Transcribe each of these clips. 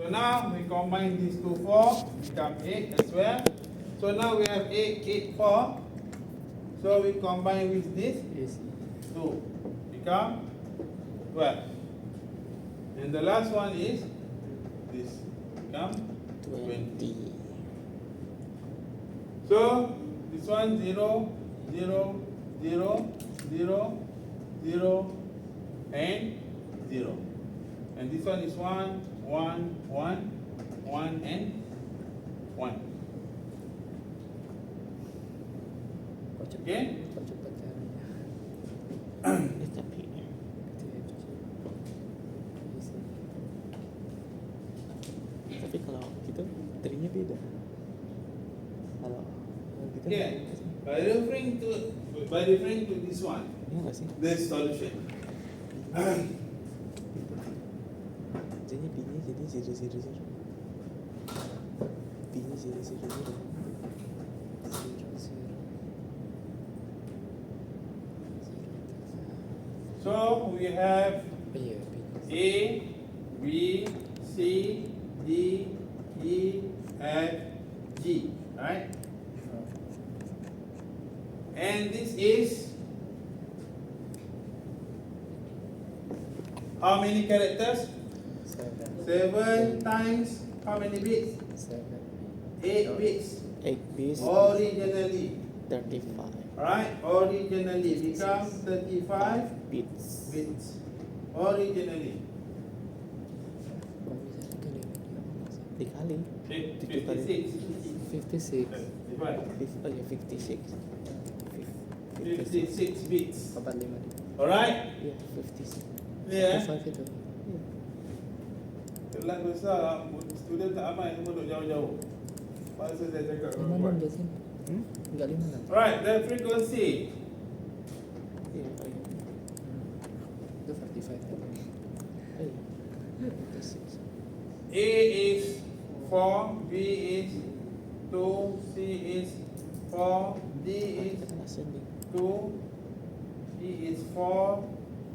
So now we combine these two 4, become 8 as well. So now we have 8, 8, 4. So we combine with this 2, become 12. And the last one is this, become 20. So this one 0, 0, 0, 0, 0, and 0. And this one is 1, 1, 1, 1, and 1. Okay? Tapi kalau gitu trinya beda. Kalau gitu Yeah. By referring to this one, iya nggak sih? this solution. Jadinya B-nya jadi 0, 0, 0. B-nya 0, 0, 0. So we have A, B, C, D, E, F, G, right? And this is how many characters? 7 times how many bits? 8 bits. 8 bits, Originally, 35 right? Originally become 35 bits. bits. Originally. Dikali 56. 56. Divide. Oh ya 56 56 bits. 45. Alright? ya 56 Yeah. 5 itu. Kelas besar lah, student tak aman semua duduk jauh-jauh. Masa saya cakap kalau 56 buat. biasanya. Enggak 56. Right, the frequency. iya oh iya Itu 45 tadi. oh iya 56 A is 4, B is 2, C is 4, D is kita kan ascending 2, E is 4,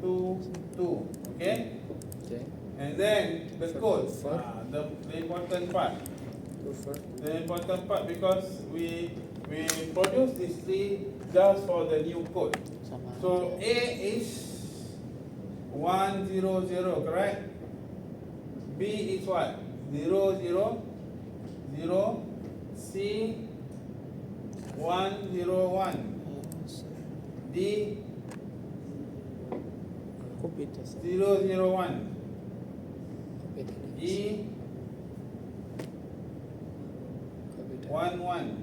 2, 2. Okay? Okay. And then the code, Four. the important part. Go for The important part because we produce this tree just for the new code. sama So A is 100, correct? B is what? 00, 0. C 101. D kok beda sih 001. beda. E Kok beda? 11.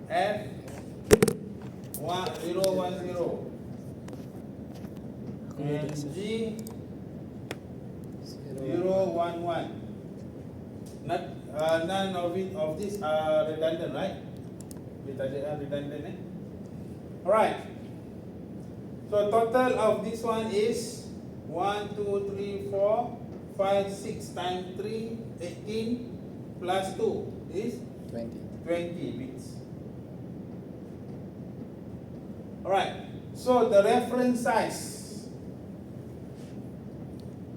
F 010. Kok beda And sih? G 011. Not, none of these are redundant, right? Kita ada redundant, eh? Alright. So total of this one is 1, 2, 3, 4, 5, 6 times 3, 18 plus 2 is 20. 20 bits. Alright. So the reference size.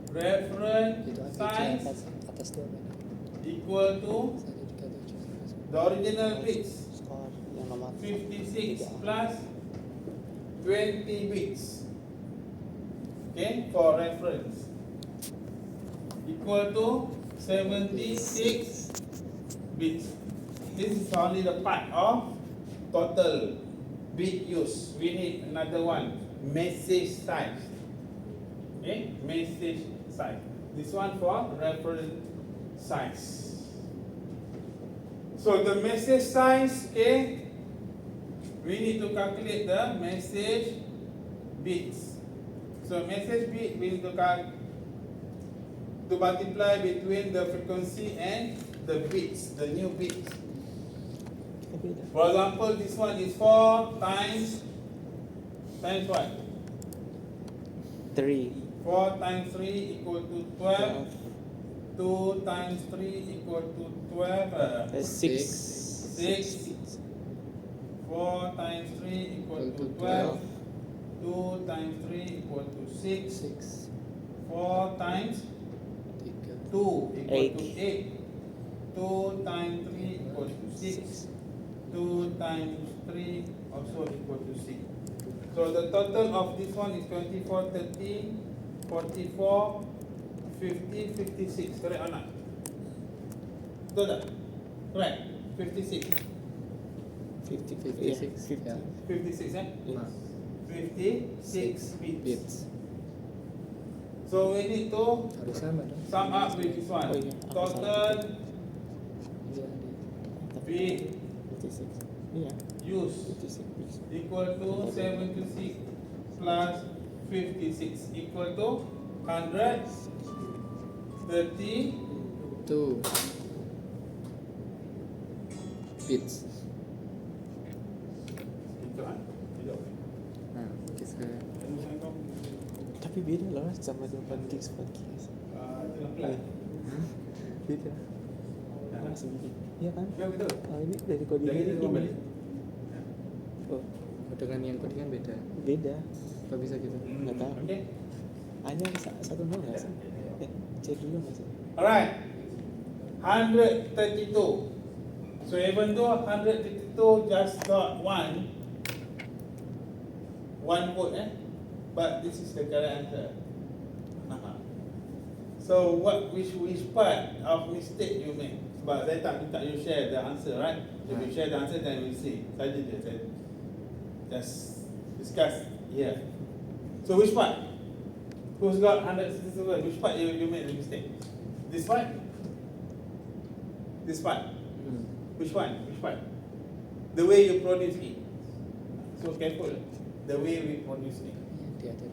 Itu Reference size atas tuh apa? equal to Saya dikata cuma the original bits. skor yang nomor 56 plus 20 bits. Okay, for reference. Equal to 76 bits. This is only the part of total bit use. We need another one, message size. Okay, message size. This one for reference size. So the message size, okay, we need to calculate the message bits. So message bit we need to multiply between the frequency and the bits, the new bits. kok beda For example, this one is 4 times what? 3 4 times 3 equal to 12. 2 times 3 equal to 12. 6 6. 4 times 3 equal to 12. 2 times 3 equal to 6. 6. 4 times 3. 2 equal Eight. to 8. 2 times 3 equal to 6. 2 times 3 also equal to 6. So the total of this one is 24, 30, 44, 50, 56. Correct or not? Betul tak? Correct. 56. 50, 56, yeah, 50. 56 eh? Yes. 56 bits. Bits. So we need to Harus sama dong. sum up with this one. Oh, iya. Total Iya. bit 56. Iya, use 56 bits. equal to 76 plus 56 equal to 132 2 bits. itu kan? Tidak. Nah, kita Tapi beda loh sama 8 gigs 4 gigs. Pelan-pelan. Beda. Langsung gini. Iya kan? Ya betul. Ini dari kode Dari ini. itu kembali. Oh, dengan yang codingan beda. beda. Apa bisa gitu? Nggak tahu. Oke. Hanya satu nol nggak sih? Cek dulu nggak sih? Alright. 132. So even though 132 just got one vote, but this is the correct answer. So which part of mistake you make? Sebab saya tak minta you share the answer, right? If you share the answer, then we see. Saja je, saya just discuss here. So which part? Who's got 162? Which part you made the mistake? This part? This part? Which one? Which part? The way you produce it. So careful. The way we produce it. Dia ada.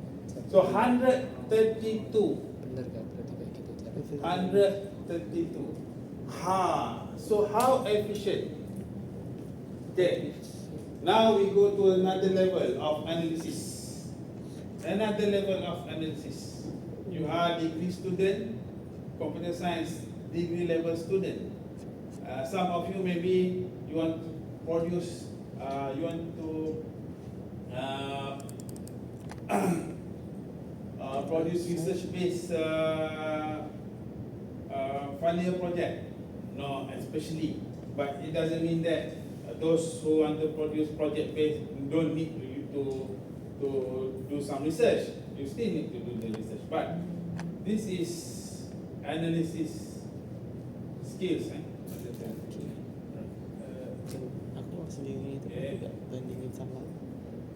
So 132. Bener kan? Berarti kayak gitu cara. 132. So how efficient? Okay. Now we go to another level of analysis. Another level of analysis. You are degree student, computer science degree level student. Some of you maybe you want to produce, produce research-based final year project. No, especially, but it doesn't mean that those who want to produce project-based don't need to do some research. You still need to do the research, but this is analysis skills. Aku sendiri itu kan juga bandingin sama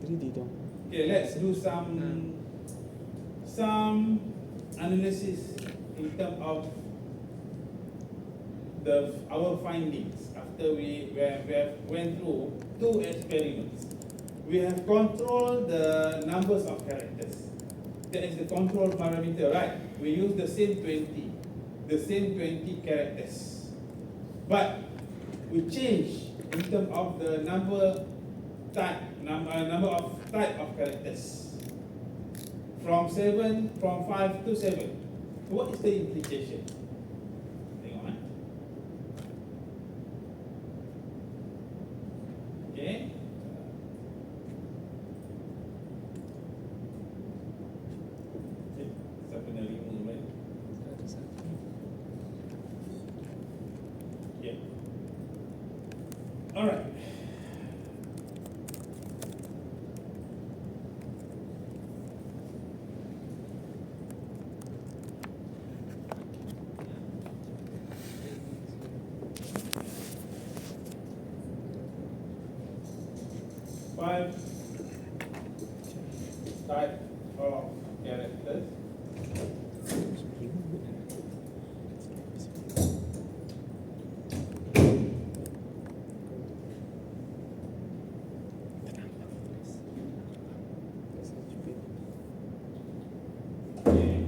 3D dong. Okay, let's do some analysis in terms of our findings after we went through 2 experiments. We have controlled the numbers of characters. That is the control parameter, right? We use the same 20 characters. But we change in terms of the number of type of characters. From 5 to 7. What is the implication? Tengok. Okay. Siapa nak 5 balik? Ada satu. Yeah. Alright. Five type of characters. Okay.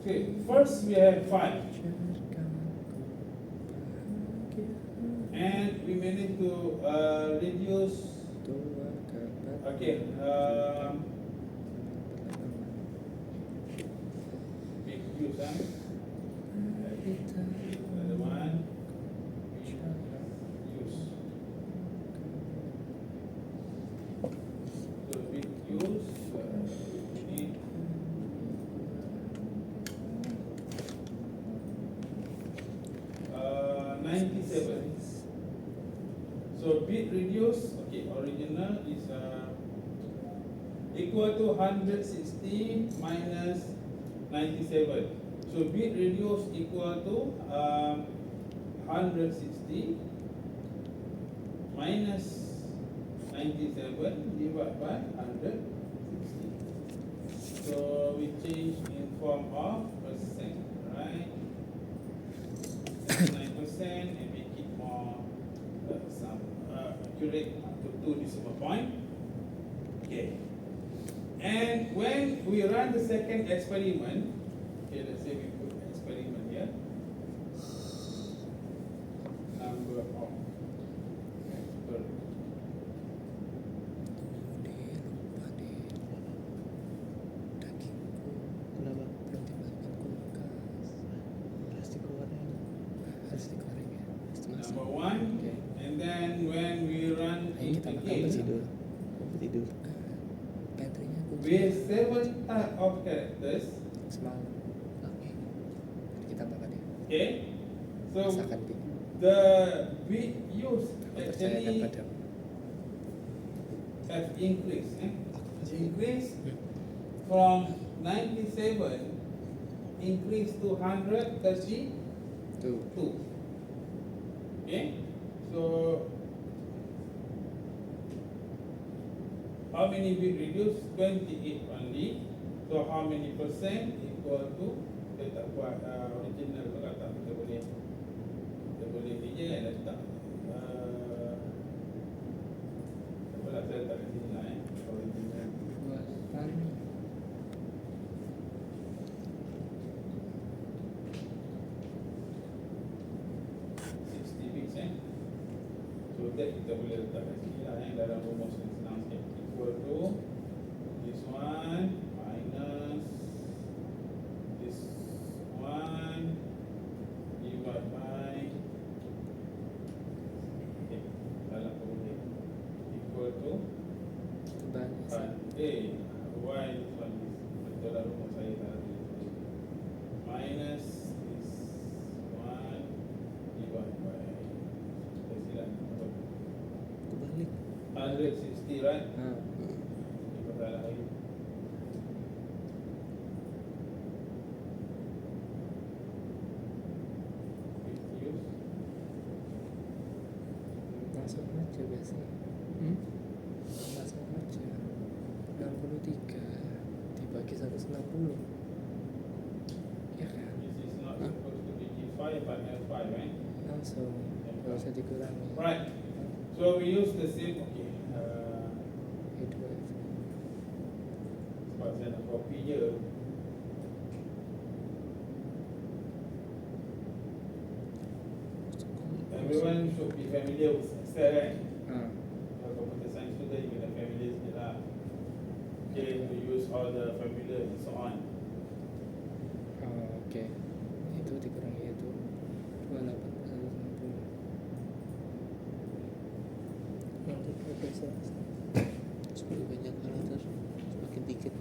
Okay, first we have 5. And we managed to reduce. Okay, big use, huh? Another one, use. So big use, we need 97. So bit reduce, okay, original is equal to 160 minus 97. So bit reduce equal to 160 minus 97 divided by 160. So we change in form of percent, right? 9% and make it more some accurate to 2 decimal point. Okay. And when we run the second experiment, okay, let's say we put experiment here. Number of experiment. Kenapa? Belum dimasukin kulkas. Plastik goreng. Harus digoreng ya. Harus dimasak. Number 1, Okay. and then when we run Ayo it kita makan again, Tidur. Tidur. Baterainya kunci. with 7 type of characters, Semalam. Oke. Kita makan ya. okay, so Masakan di. the bit used Aku percaya kan actually padamu. have increased, increased Hmm. from 97 increased to 132. Tuh. Okay, so how many bit reduced? 28 only. So how many percent equal to? Kita tak buat original kalau tak kita boleh ni je kan letak. Apa lah saya tak kat sini lah original. Buatan. 60 bits So that kita boleh letak kat sini lah dalam rumus yang senang sikit. Equal to this one minus this one divided by okay, dalam boleh equal to Banyak. why this one is betul lah rumus saya tadi minus this one divided by silap Kebalik. 160 right? Ah. Kita salah lagi. Use. Masuk aja biasanya. Hmm? Masuk aja. 63 dibagi 160. Ya kan? This is not supposed to be G5 but L5, right? Langsung. Gak usah dikurangi. Right. So we use the same. Okay. Itu Sebab saya nak copy je. Everyone should be familiar with Excel, right? Ah. Kalau computer science student, you kena familiar sikit lah. Okay, to use all the familiar and so on. Oh, oke. Itu dikurangi itu 28 160. Nanti profesor semakin banyak karakter semakin dikit.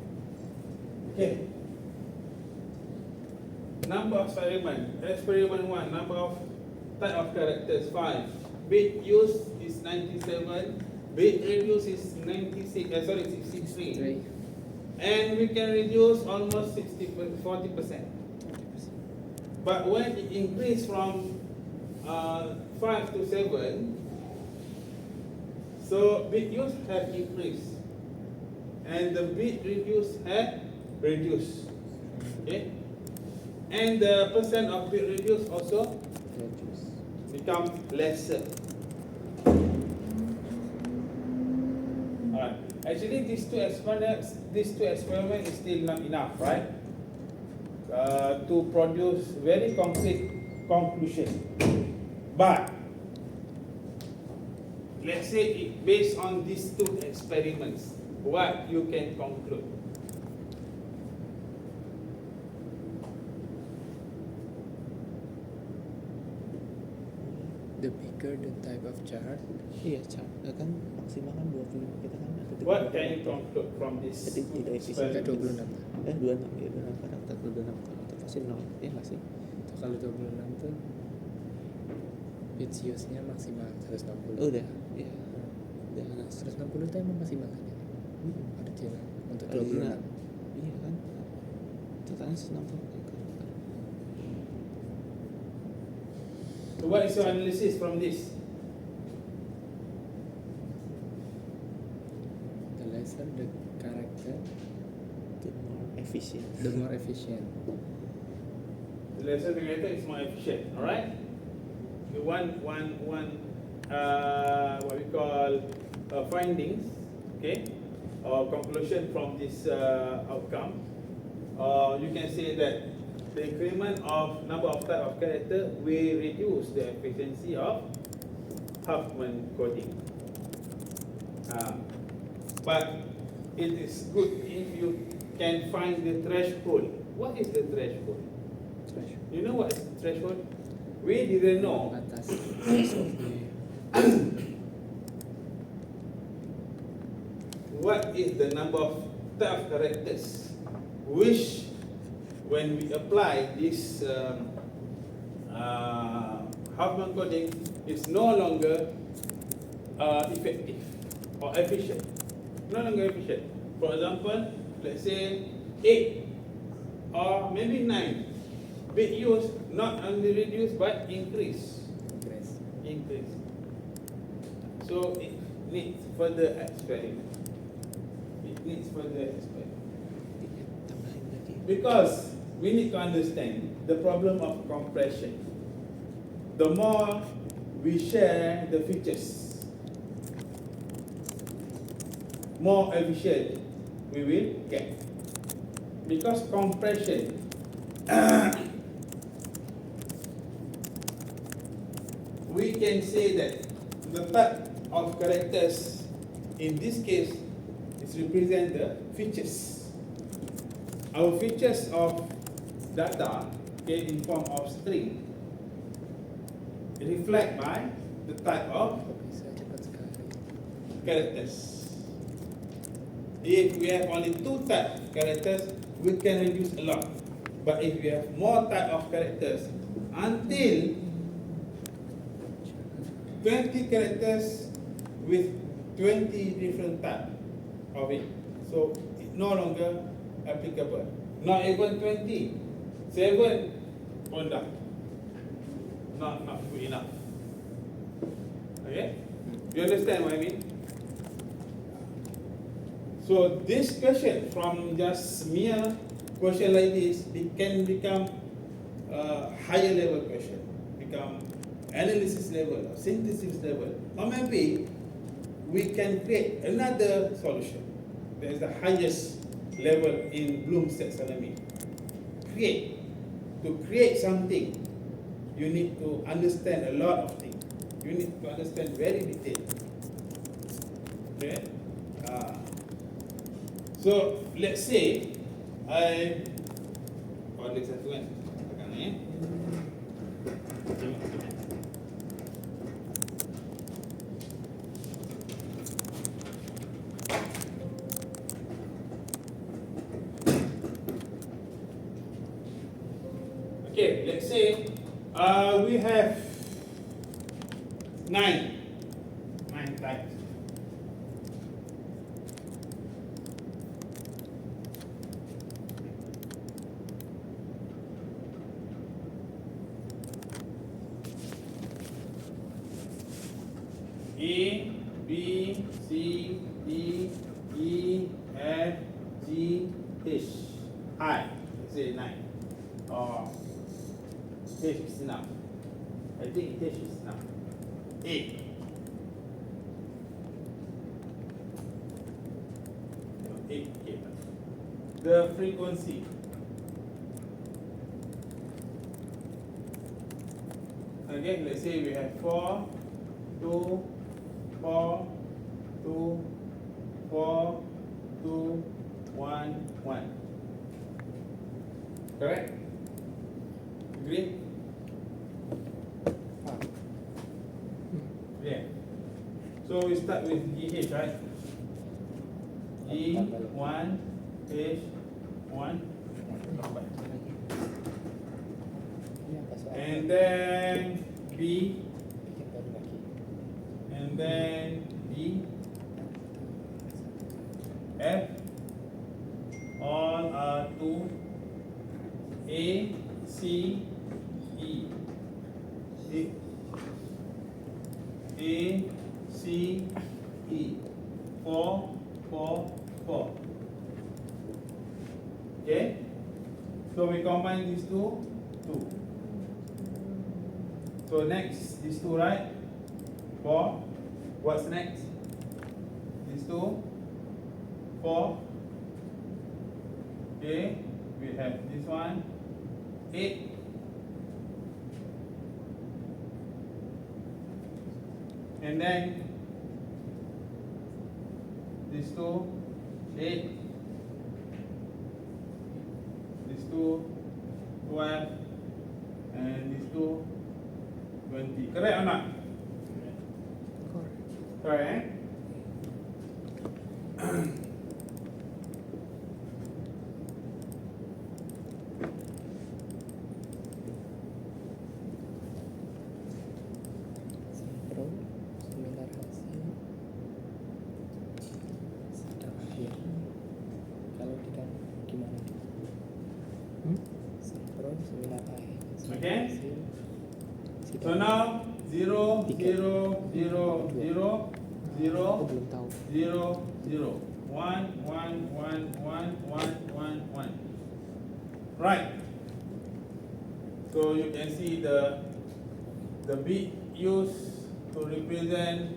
Okay. Number of experiment. Experiment 1. Number of type of characters 5. Bit used is 97. Bit reduced is 63. 3. And we can reduce almost 40%. But when it increased from 5 to 7, so bit use have increased, and the bit reduce have reduced. Okay, and the percent of bit reduce also become lesser. Actually, these two experiments is still not enough, right? To produce very concrete conclusion. But let's say based on these two experiments, what you can conclude? The bigger the type of chart, Iya, kan maksimal kan 25 kita kan ada 36. What can you conclude from this Jadi tidak efisien. kayak experiment? 26. 26 ya, 26 kadang 26 itu pasti 0, ya nggak sih? Itu kalau 26 tuh pitch use-nya maksimal 160. Udah, iya. Udah nggak 160 itu emang maksimal kan? Ada jalan untuk Ada 26. jalan. Iya kan? Totalnya 160. So what is your analysis from this? The lesser the character, The more efficient. the more efficient. The lesser the greater is more efficient. All right. You want what we call findings, okay, or conclusion from this outcome. You can say that the increment of number of type of character will reduce the efficiency of Huffman coding. But it is good if you can find the threshold. What is the threshold? Threshold. You know what is the threshold? We didn't know. Batas. What is the number of type of characters which, when we apply this Huffman coding, is no longer effective or efficient? No longer efficient. For example, let's say 8 or maybe 9 bit use, not only reduce but increase. Increase. So it needs further experiment. It needs further experiment. Iya, tambahin lagi. Because we need to understand the problem of compression. The more we share the features, more efficient we will get. Because compression we can say that the type of characters in this case is represent the features. Our features of data, okay, in form of string reflect by the type of Bisa cepat sekali. characters. If we have only 2 type of characters, we can reduce a lot. But if we have more type of characters, until 20 characters with 20 different type of it, so it no longer applicable. Not even 20, 7 pun dah not good enough. Okay, you understand what I mean? So this question from just mere question like this, it can become a higher level question, become analysis level or synthesis level, or maybe we can create another solution. That is the highest level in Bloom's taxonomy. To create something, you need to understand a lot of things. You need to understand very detailed. Okay. So let's say I balik satu kan, tekan ni. Okay, let's say we have 9 types. A, B, C, D, E, F, G, H, I. Let's say 9. Or H is enough. I think H is enough. A. 8K. The frequency. Okay, let's say we have 4, 2, 4, 2, 4, 2, 1, 1. Correct? Agree? Yeah. So we start with GH, right? G1, H1, and then B, and then B, F, all are 2, A, C, E. A, C, E. 4, 4, 4. Okay? So we combine these two, 2. So next, these two, right? 4. What's next? These two, 4. Okay, we have this one, 8. And then these two, 8. These two, 12. And these two, 20. Correct or not? Correct, eh? Pro, seminar hasil sidang akhir. Kalau tidak gimana? Pro, seminar akhir. Okay. Hasil, sidang So now 0, 0, 0, 0, 0, Aku belum tahu. 0, 0. 1, 1, 1, 1, 1, 1, 1. Right. So you can see the bit used to represent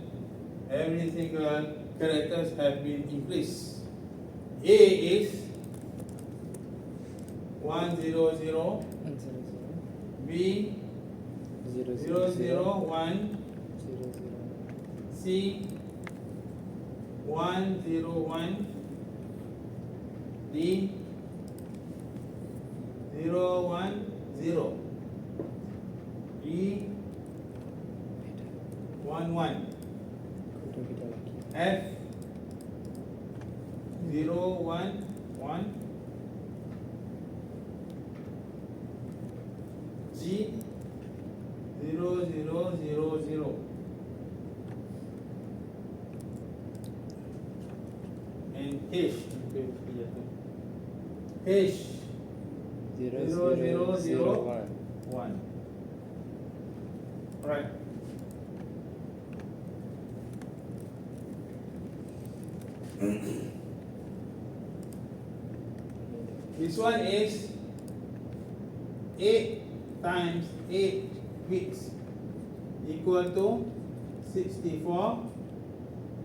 every single characters have been increased. A is 1, 0, 0. 100, B 0, 0, 1. 00, C 1, 0, 1. D 0, 1, 0. E 1, 1. udah beda lagi. F 0, 1, 1. G 0, 0, 0, 0. And H 0001. 1. Right. This one is 8 times 8 bits equal to 64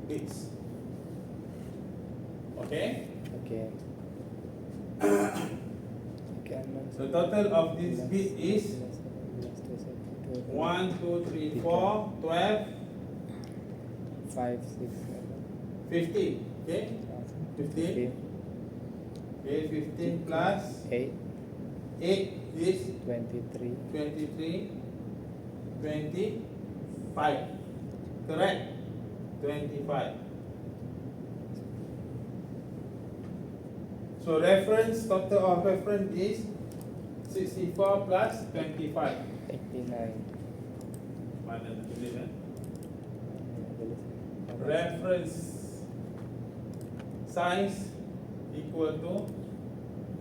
bits. Okay? Oke. The total of this bit is 1, 2, 3, 4, 12, 5, 6, 15. Okay? 15. Okay, 15 plus 8, 8 is 23, 23, 25. Correct? 25. So reference, total of reference is 64 plus 25. 89. Mana nak tulis eh? Reference size equal to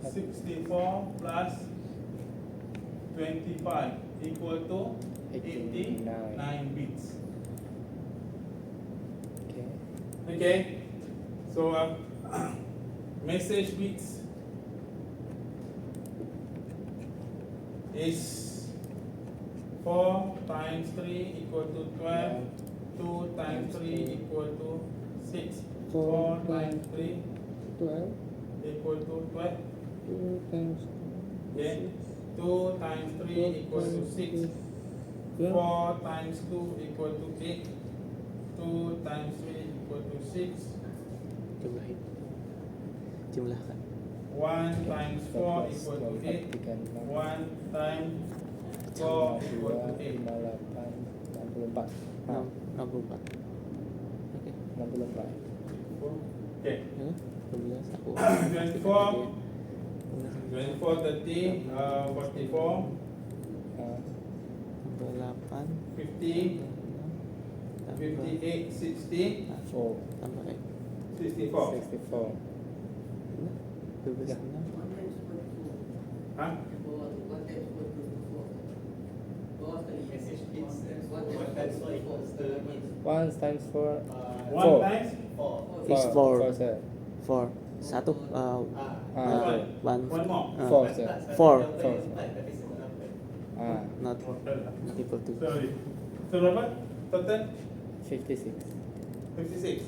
64 plus 25 equal to 89 bits. Oke. Okay, so message bits is 4 times 3 equal to 12, 2 times 3 equal to 6, 4 times 3, 12. equal to 12. 2 times Okay. 2 times 3 equal to 6. 4 times 2 equal to 8. 2 times 3 equal to 6. Jumlahin. Jumlahkan. 1 times 4 equal to 8. 1 times 4 equal to 8. 64. 64. Oke. 64. Okay. Ya, 12 aku. 24, 24, 30, 44, Tambah 8. 50, Tambah 58, 60, 4. tambah 64. 64. 12 Ya. 6. Huh? One times 4. 1 times Is 4. 4, sir. 4. Satu. One. one more. 4, sir. 4. 4. Not equal to. Sorry. So berapa? Total? 56. 56.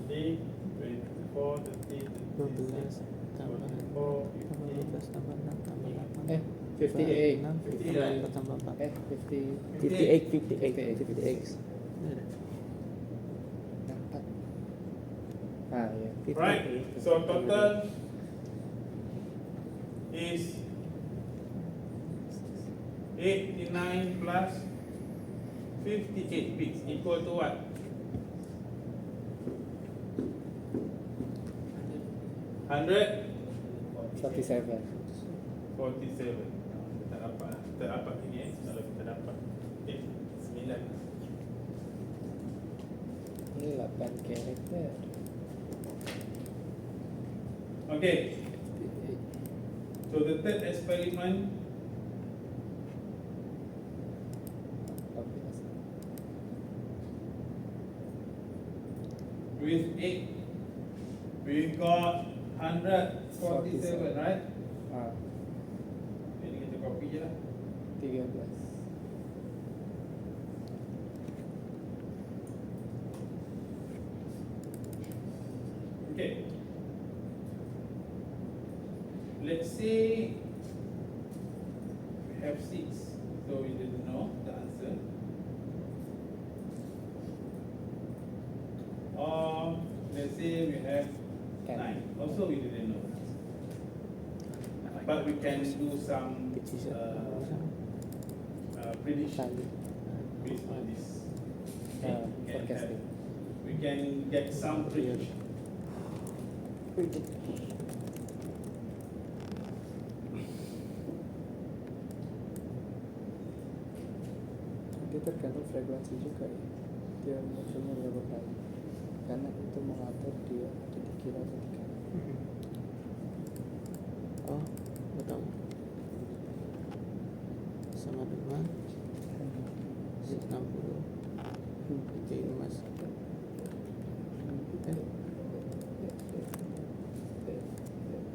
30, 24, 30, 12 tambah 24, 12 tambah 6 tambah 8. 58. 6 58 tambah 4. 50. 58. 58. Ya. 58. Right. So total is 89 plus 58 bits equal to what? 100. 47. 47. Tak dapat. Tak dapat ini kalau kita dapat. Okay. 9. Ini 8 karakter. Okay. So the third experiment with 8, we got 147, right? Ini kita copy je lah. 13. Okay. Let's say we have 6, so we didn't know the answer. Or let's say we have 9, also we didn't know. But we can do some prediction based on this. Okay? Forecasting. We can get some prediction. Itu tergantung frekuensi juga ya. Dia munculnya berapa kali. Karena itu mengatur dia ada di kiri atau di kanan. Oh, betul. Sama dengan 60. Ini mas.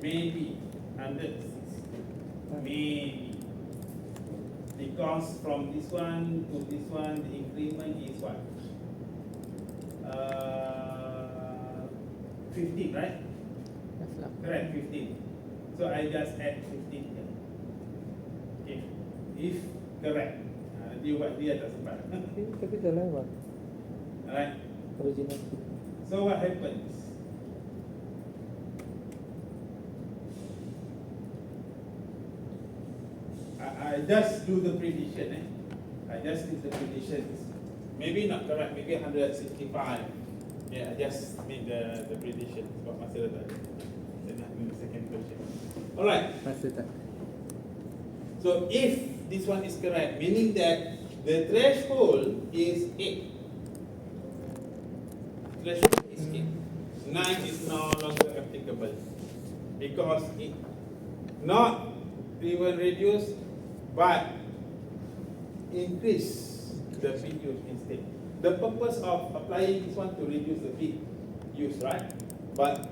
Maybe 106. Maybe. Because from this one to this one, the increment is what? 15, right? Correct, 15. So I just add 15 here. Okay. If correct, dia buat dia tak sempat. Tapi dah lewat. Alright. Original. So what happens? I just do the prediction. I just did the predictions. Maybe not correct. Maybe 165. Yeah, I just made the prediction. Sebab masa dah tak ada. Then I do the second question. Alright. Masih tak. So if this one is correct, meaning that the threshold is 8. Threshold is 8. 9 is no longer applicable because it not even reduce but increase the bit use instead. The purpose of applying this one to reduce the bit use, right? But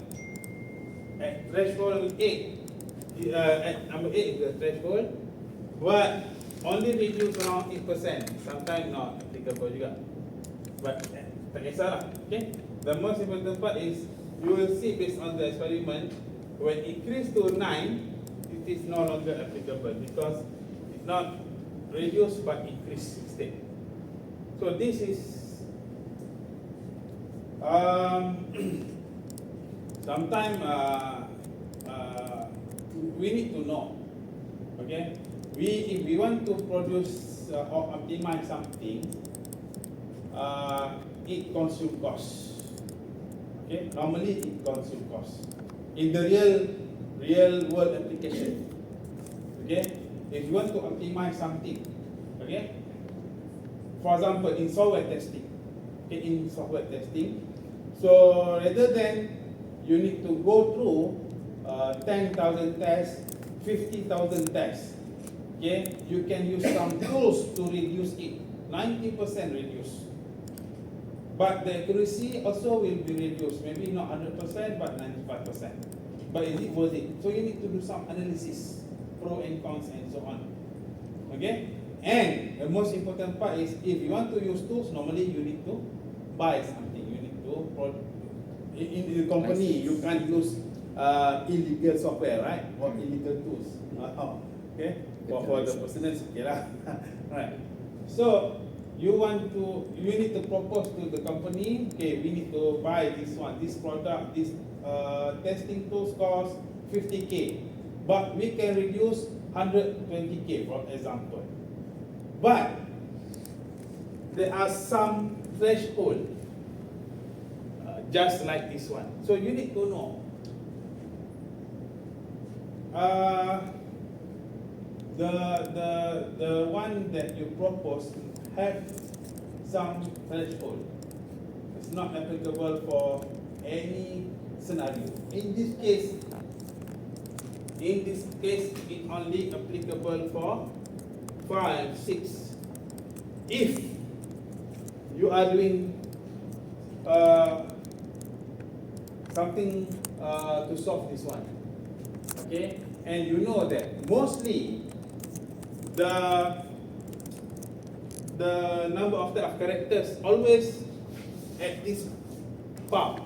at threshold 8, at number 8 is the threshold, but only reduce around 8%. Sometimes not applicable juga. But tak kisahlah, okay? The most important part is you will see based on the experiment, when increased to 9, it is no longer applicable because it's not reduced but increased instead. So this is sometimes we need to know. Okay, if we want to produce or optimize something, it consumes cost. Okay, normally it consumes cost in the real world application. Okay, if you want to optimize something, okay, for example in software testing, so rather than you need to go through 10,000 tests, 50,000 tests, okay, you can use some tools to reduce it, 90% reduce. But the accuracy also will be reduced, maybe not 100%, but 95%. But is it worth it? So you need to do some analysis, pro and cons and so on. Okay? And the most important part is, if you want to use tools, normally you need to buy something. You need to, in the company, you can't use illegal software, right? Or illegal tools. Okay? For the personal, okay lah. Right. So, you need to propose to the company, okay, we need to buy this product, this testing tools cost 50K, but we can reduce 120K, for example. But there are some threshold, just like this one. So you need to know. The one that you propose have some threshold. It's not applicable for any scenario. In this case, it only applicable for 5, 6. If you are doing something to solve this one, okay, and you know that mostly the number of the characters always at this part,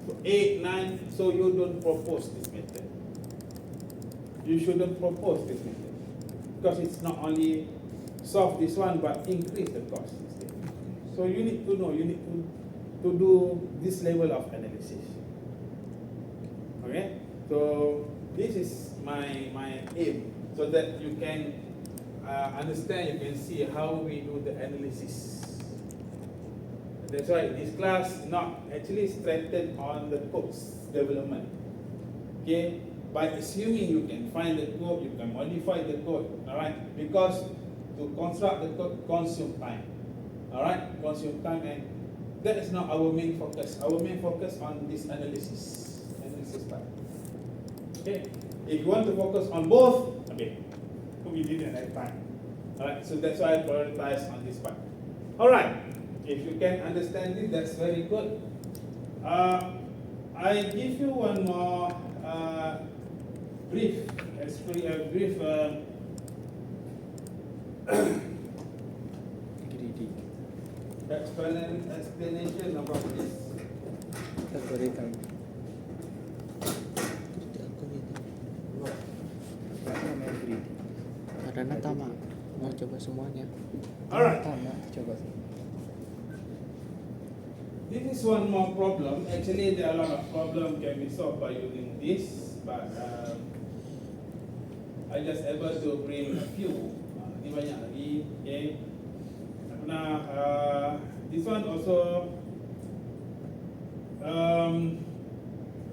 so 8, 9. So you don't propose this method. You shouldn't propose this method because it's not only solve this one but increase the cost instead. So you need to know. You need to do this level of analysis. Okay. So this is my aim, so that you can understand, you can see how we do the analysis. That's why this class not actually strengthened on the code's development. Okay, by assuming you can find the code, you can modify the code, alright, because to construct the code consume time. Alright, consume time, and that is not our main focus. Our main focus on this analysis part. Okay, if you want to focus on both, okay, we didn't have time. Alright, so that's why I prioritize on this part. Alright, if you can understand it, that's very good. I give you one more brief explanation about this. Algorithm. Ada tama. Mau coba semuanya. Alright. Tama, coba. This is one more problem. Actually, there are a lot of problems can be solved by using this, but I just able to bring a few. Ini banyak lagi. Okay. Nah, this one also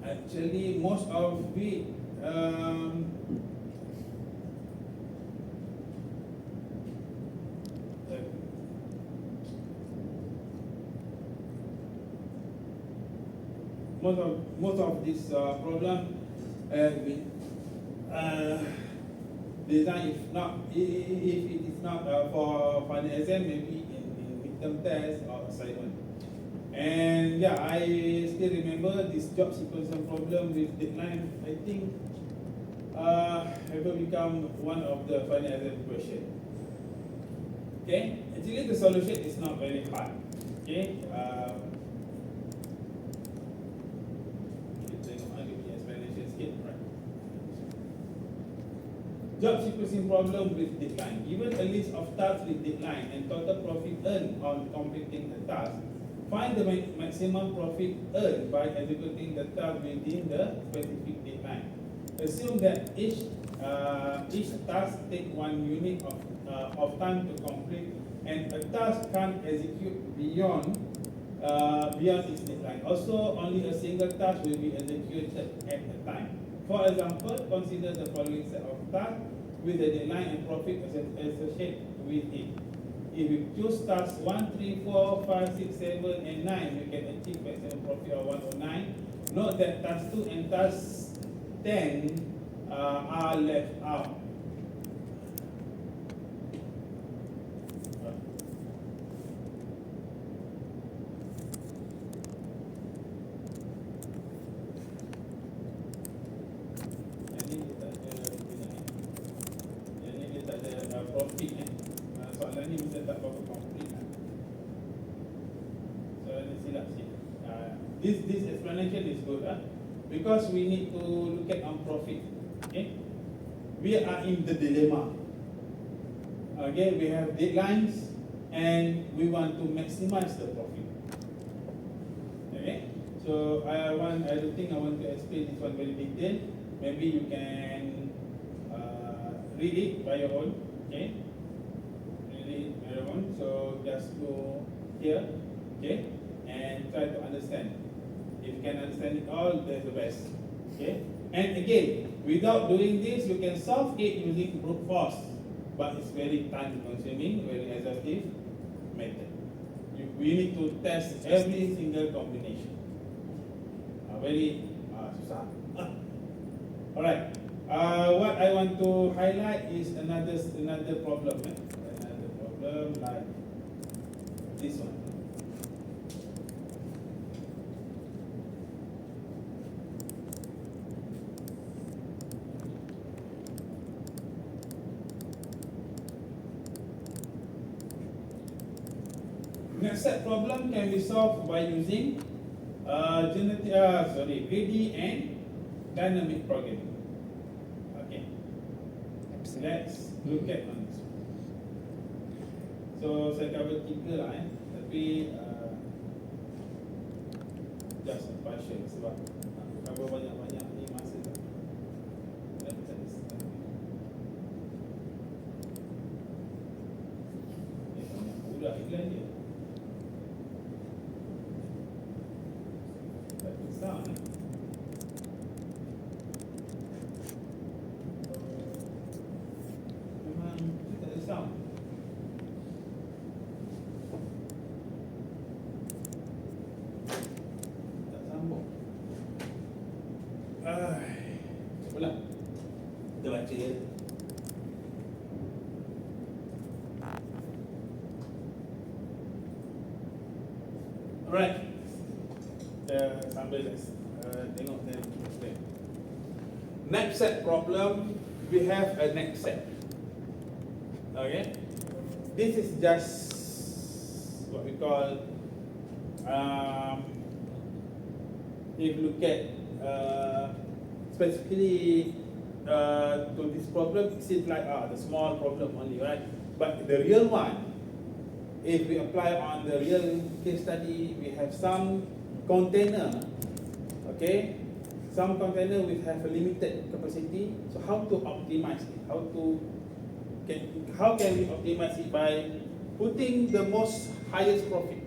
actually most of it most of this problem have been designed. If it is not for final exam, maybe in midterm test or assignment. And yeah, I still remember this job sequence problem with deadline. I think ever become one of the final exam question. Okay, actually the solution is not very hard. Okay. Job sequencing problem with deadline. Given a list of tasks with deadline and total profit earned on completing the task, find the maximum profit earned by executing the task within the specific deadline. Assume that each task takes 1 unit of time to complete, and a task can't execute beyond its deadline. Also, only a single task will be executed at a time. For example, consider the following set of tasks with the deadline and profit associated with it. If we choose tasks 1, 3, 4, 5, 6, 7, and 9, we can achieve maximum profit of 109. Note that task 2 and task 10 are left out. Profit soalan ni mesti tak berapa complete lah. Soalan ni silap sikit. This explanation is good because we need to look at on profit. Okay, we are in the dilemma. Okay, we have deadlines and we want to maximize the profit. Okay, so I don't think I want to explain this one very detailed. Maybe you can read it by your own. Okay, read it by your own. So just go here, okay, and try to understand. If you can understand it all, that's the best. Okay, and again, without doing this, you can solve it using brute force, but it's very time-consuming, very exhaustive method. We need to test every single combination. Very susah. Alright. What I want to highlight is another problem. Another problem like this one. Next set problem can be solved by using greedy and dynamic programming. Okay, let's look at on this one. So saya cover 3 lah tapi just partial sebab cover banyak-banyak ni masa tak. Banyak pula iklan dia. Sound. Memang tak ada sound. Tak sambung. Pula. Kita baca ya. Alright. Sambil tengok dan next set problem, we have a next set. Okay, this is just what we call if you look at specifically to this problem, it seems like the small problem only, right? But the real one, if we apply on the real case study, we have some container, okay, some container will have a limited capacity. So how to optimize it? How can we optimize it by putting the most highest profit?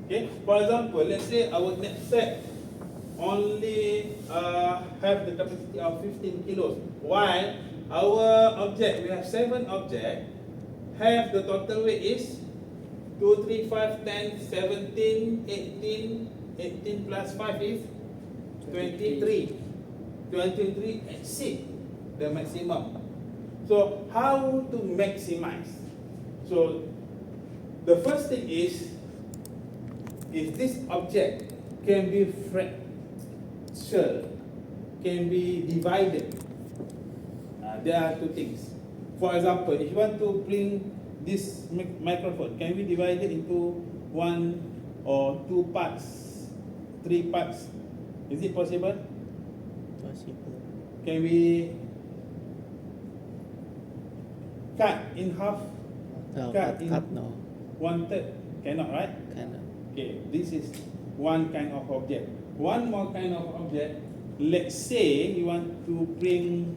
Okay, for example, let's say our net set only have the capacity of 15 kilos, while our object, we have 7 objects, have the total weight is 2, 3, 5, 10, 17, 18 plus 5 is 23. 23 exceed the maximum. So how to maximize? So the first thing is, if this object can be fractured, can be divided, there are 2 things. For example, if you want to bring this microphone, can we divide it into 1 or 2 parts? 3 parts. Is it possible? Possible. Can we cut in half, No, cut cut, in cut no. 1/3? Cannot, right? Cannot. Okay, this is one kind of object. One more kind of object. Let's say you want to bring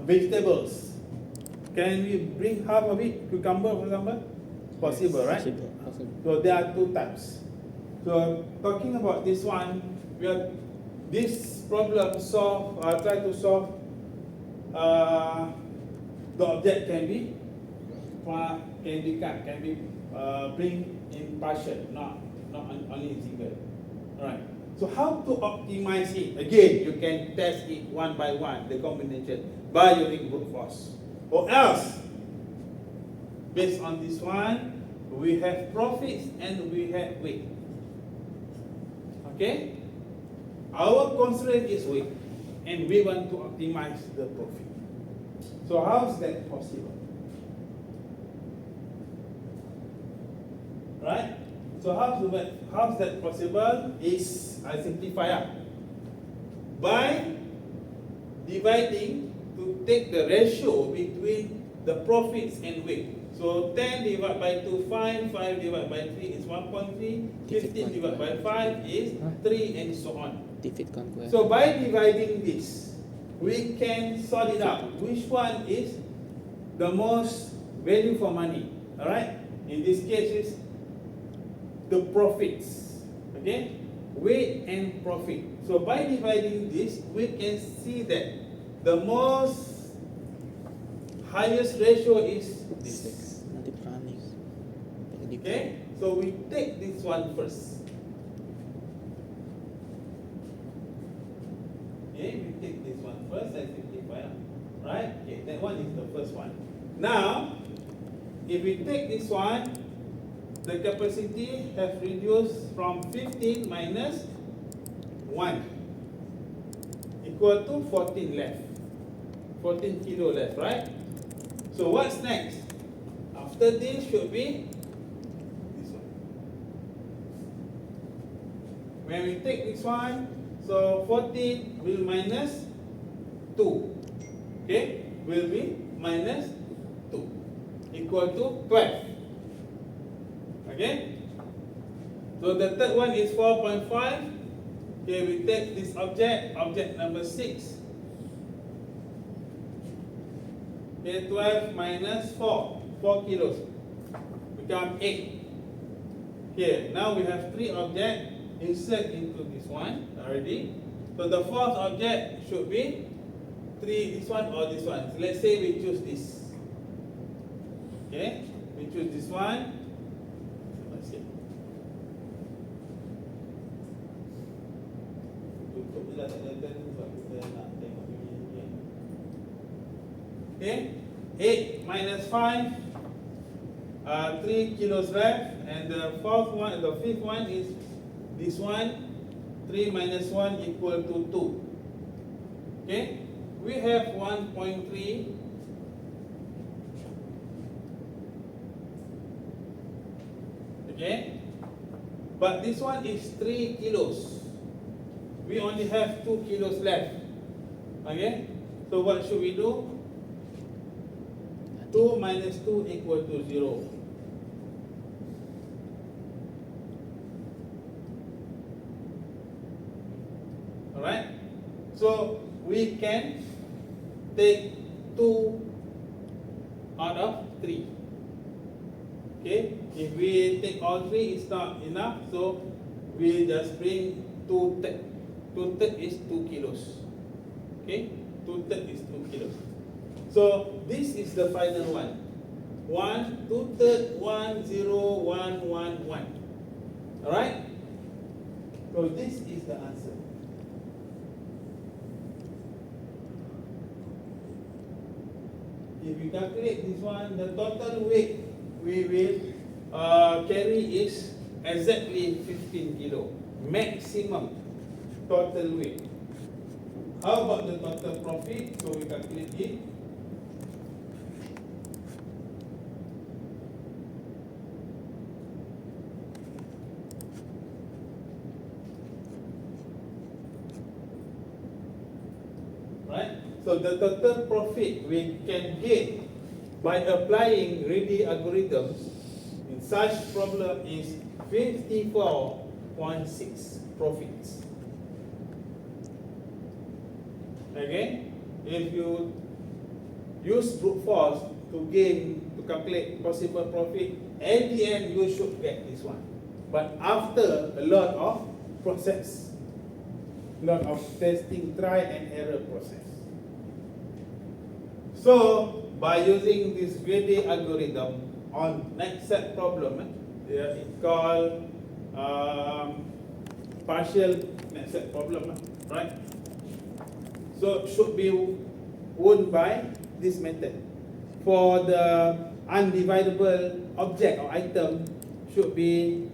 vegetables. Can we bring half of it? Cucumber, for example? Possible, right? Possible. Possible. So there are two types. So talking about this one, we are this problem solve. Try to solve. The object can be cut, can be bring in partial, not only in single. Alright. So how to optimize it? Again, you can test it one by one, the combination, by using brute force. Or else, based on this one, we have profits and we have weight. Okay? Our constraint is weight, and we want to optimize the profit. So how is that possible? Right? So how is that possible? Is I simplify up by dividing to take the ratio between the profits and weight. So 10 divided by 2, 5, 5 divided by 3 is 1.3, 15 divided by 5 is 3, and so on. Defeat conquest. So by dividing this, we can sort it out. Which one is the most value for money? Alright? In this case is the profits. Okay? Weight and profit. So by dividing this, we can see that the most highest ratio is D6. Nanti panik. Pakai okay? So we take this one first. Okay, we take this one first and simplify. Right? Okay, that one is the first one. Now, if we take this one, the capacity has reduced from 15 minus 1 equal to 14 left. 14 kilo left, right? So what's next? After this should be this one. When we take this one, so 14 will minus 2. Okay? Will be minus 2. Equal to 12. Okay? So the third one is 4.5. Okay, we take this object number 6. Okay, 12 minus 4. 4 kilos. Become 8. Here, now we have 3 objects. Insert into this one already. So the fourth object should be 3, this one or this one. So let's say we choose this. Okay, we choose this one. Let's see. Tutup je lah tak kelihatan sebab kita nak tengok ini. Okay, 8 minus 5, 3 kilos left, and the fifth one is this one. 3 minus 1 equal to 2. Okay, we have 1.3. Okay, but this one is 3 kilos. We only have 2 kilos left. Okay, so what should we do? 2 minus 2 equal to 0. Alright, so we can take 2 out of 3. Okay, if we take all 3, it's not enough, so we just bring 2/3. 2/3 is 2 kilos. Okay, 2/3 is 2 kilos. So this is the final one. 1, 2/3, 1, 0, 1, 1, 1. Alright, so this is the answer. If we calculate this one, the total weight we will carry is exactly 15 kilo. Maximum total weight. How about the total profit? So we calculate it. Right? So the total profit we can get by applying greedy algorithms in such problem is 54.6 profits. Okay, if you use brute force to calculate possible profit, at the end you should get this one. But after a lot of process, lot of testing, try and error process. So by using this greedy algorithm on next set problem, it's called partial next set problem, right? So should be won by this method. For the undividable object or item, should be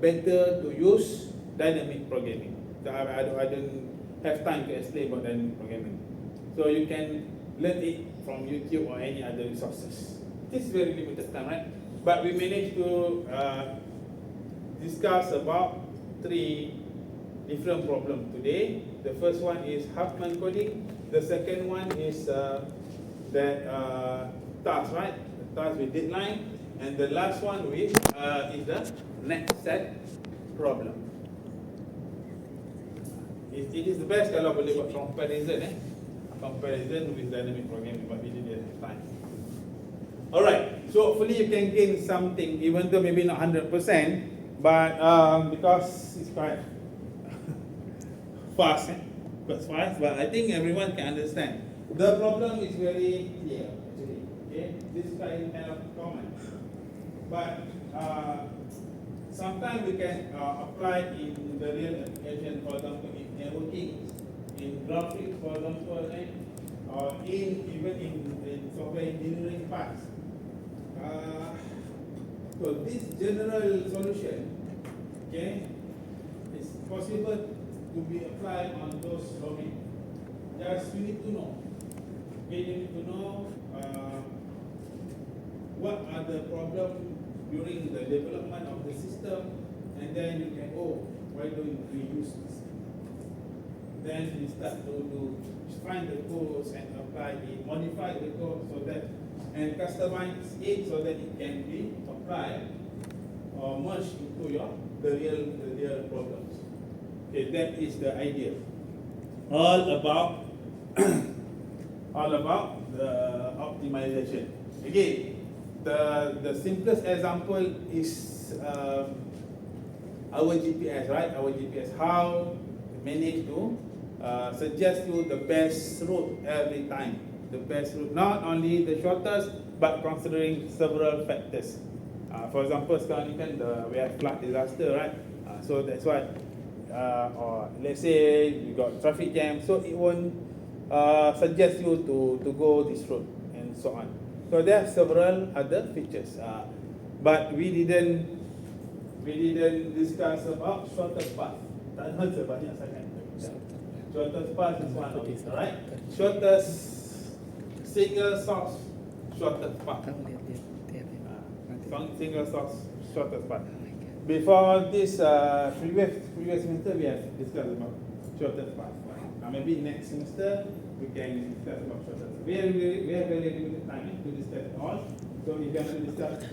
better to use dynamic programming. So I don't have time to explain about dynamic programming. So you can learn it from YouTube or any other resources. This is very limited time, right? But we managed to discuss about 3 different problems today. The first one is Huffman coding. The second one is task, right? The task with deadline. And the last one is the next set problem. It is the best kalau boleh buat comparison, comparison with dynamic programming, but we didn't have time. Alright, so hopefully you can gain something, even though maybe not 100%, but because it's quite fast, but I think everyone can understand. The problem is very clear, actually. Okay, this kind of common, but sometimes we can apply in the real application. For example, in networking, in graphics, for example, or even in software engineering parts. So this general solution, okay, is possible to be applied on those domains. Just you need to know. Okay, you need to know what are the problems during the development of the system, and then you can, why don't we use this? Then you start to find the codes and apply it, modify the code so that, and customize it so that it can be applied or merged into the real problems. Okay, that is the idea. All about the optimization. Again, the simplest example is our GPS, right? Our GPS, how we manage to suggest you the best route every time. The best route, not only the shortest, but considering several factors. For example, sekarang ni kan we have flood disaster, right? So that's why, or let's say you got traffic jam, so it won't suggest you to go this route and so on. So there are several other features, but we didn't discuss about shortest path. Tak ada sebanyak sangat. Shortest path is one of it, right? Shortest single source shortest path. Single source shortest path. Before this previous semester we have discussed about shortest path. Maybe next semester we can discuss about shortest. We have very limited time to discuss all. So if you want to discuss the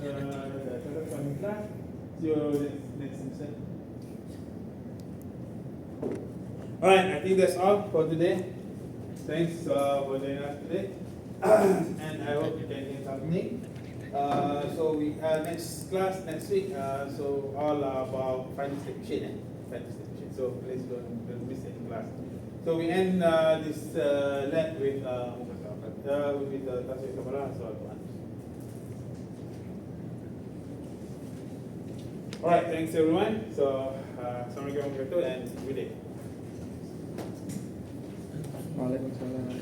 shortest path in class, so next semester. Alright, I think that's all for today. Thanks for joining us today. And I hope you can gain something. So we next class next week. So all about finance technician, So please don't miss any class. So we end this lab with Tasbih Kabbalah. Alright, thanks everyone. So Assalamualaikum warahmatullahi wabarakatuh and good day. Waalaikumsalam.